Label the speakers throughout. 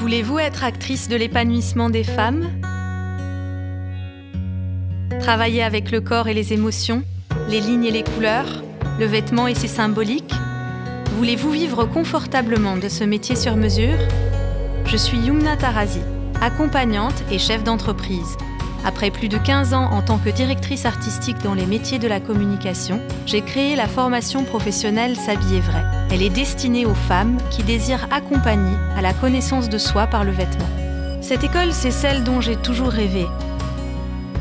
Speaker 1: Voulez-vous être actrice de l'épanouissement des femmes? Travailler avec le corps et les émotions, les lignes et les couleurs, le vêtement et ses symboliques? Voulez-vous vivre confortablement de ce métier sur mesure? Je suis Yumna Tarazi, accompagnante et chef d'entreprise. Après plus de 15 ans en tant que directrice artistique dans les métiers de la communication, j'ai créé la formation professionnelle S'habiller vrai. Elle est destinée aux femmes qui désirent accompagner à la connaissance de soi par le vêtement. Cette école, c'est celle dont j'ai toujours rêvé.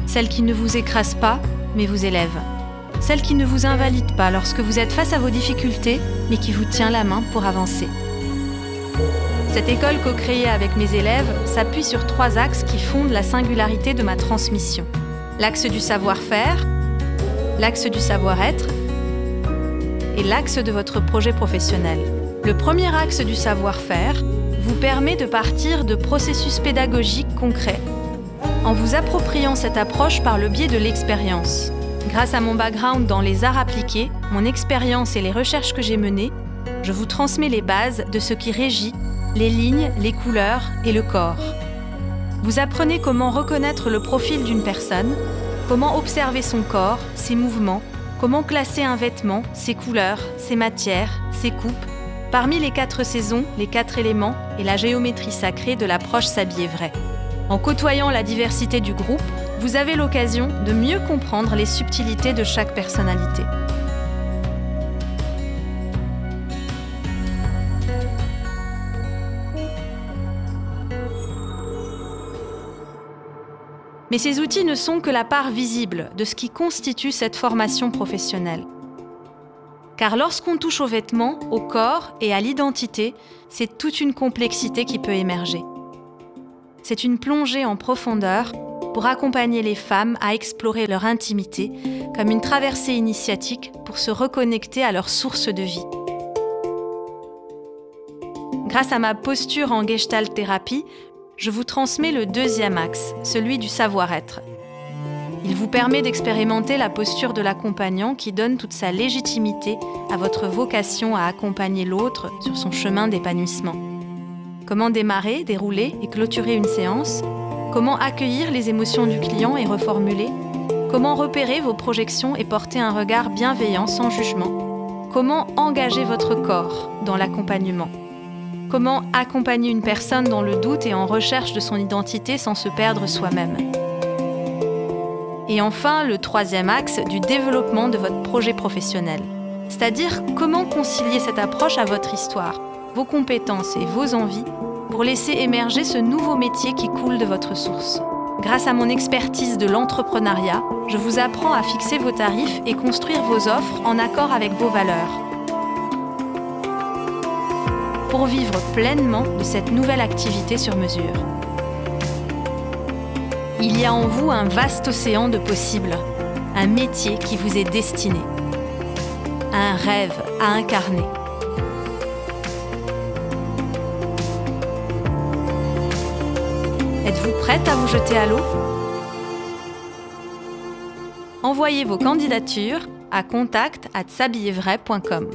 Speaker 1: Celle qui ne vous écrase pas, mais vous élève. Celle qui ne vous invalide pas lorsque vous êtes face à vos difficultés, mais qui vous tient la main pour avancer. Cette école co-créée avec mes élèves s'appuie sur 3 axes qui fondent la singularité de ma transmission. L'axe du savoir-faire, l'axe du savoir-être et l'axe de votre projet professionnel. Le premier axe du savoir-faire vous permet de partir de processus pédagogiques concrets, en vous appropriant cette approche par le biais de l'expérience. Grâce à mon background dans les arts appliqués, mon expérience et les recherches que j'ai menées, je vous transmets les bases de ce qui régit les lignes, les couleurs et le corps. Vous apprenez comment reconnaître le profil d'une personne, comment observer son corps, ses mouvements, comment classer un vêtement, ses couleurs, ses matières, ses coupes, parmi les 4 saisons, les 4 éléments et la géométrie sacrée de l'approche S'habiller vrai. En côtoyant la diversité du groupe, vous avez l'occasion de mieux comprendre les subtilités de chaque personnalité. Mais ces outils ne sont que la part visible de ce qui constitue cette formation professionnelle. Car lorsqu'on touche aux vêtements, au corps et à l'identité, c'est toute une complexité qui peut émerger. C'est une plongée en profondeur pour accompagner les femmes à explorer leur intimité comme une traversée initiatique pour se reconnecter à leur source de vie. Grâce à ma posture en Gestalt thérapie, je vous transmets le 2e axe, celui du savoir-être. Il vous permet d'expérimenter la posture de l'accompagnant qui donne toute sa légitimité à votre vocation à accompagner l'autre sur son chemin d'épanouissement. Comment démarrer, dérouler et clôturer une séance? Comment accueillir les émotions du client et reformuler? Comment repérer vos projections et porter un regard bienveillant sans jugement? Comment engager votre corps dans l'accompagnement? Comment accompagner une personne dans le doute et en recherche de son identité sans se perdre soi-même? Et enfin, le 3e axe du développement de votre projet professionnel. C'est-à-dire comment concilier cette approche à votre histoire, vos compétences et vos envies pour laisser émerger ce nouveau métier qui coule de votre source. Grâce à mon expertise de l'entrepreneuriat, je vous apprends à fixer vos tarifs et construire vos offres en accord avec vos valeurs, pour vivre pleinement de cette nouvelle activité sur mesure. Il y a en vous un vaste océan de possibles, un métier qui vous est destiné, un rêve à incarner. Êtes-vous prête à vous jeter à l'eau? Envoyez vos candidatures à contact@s'habillervrai.com.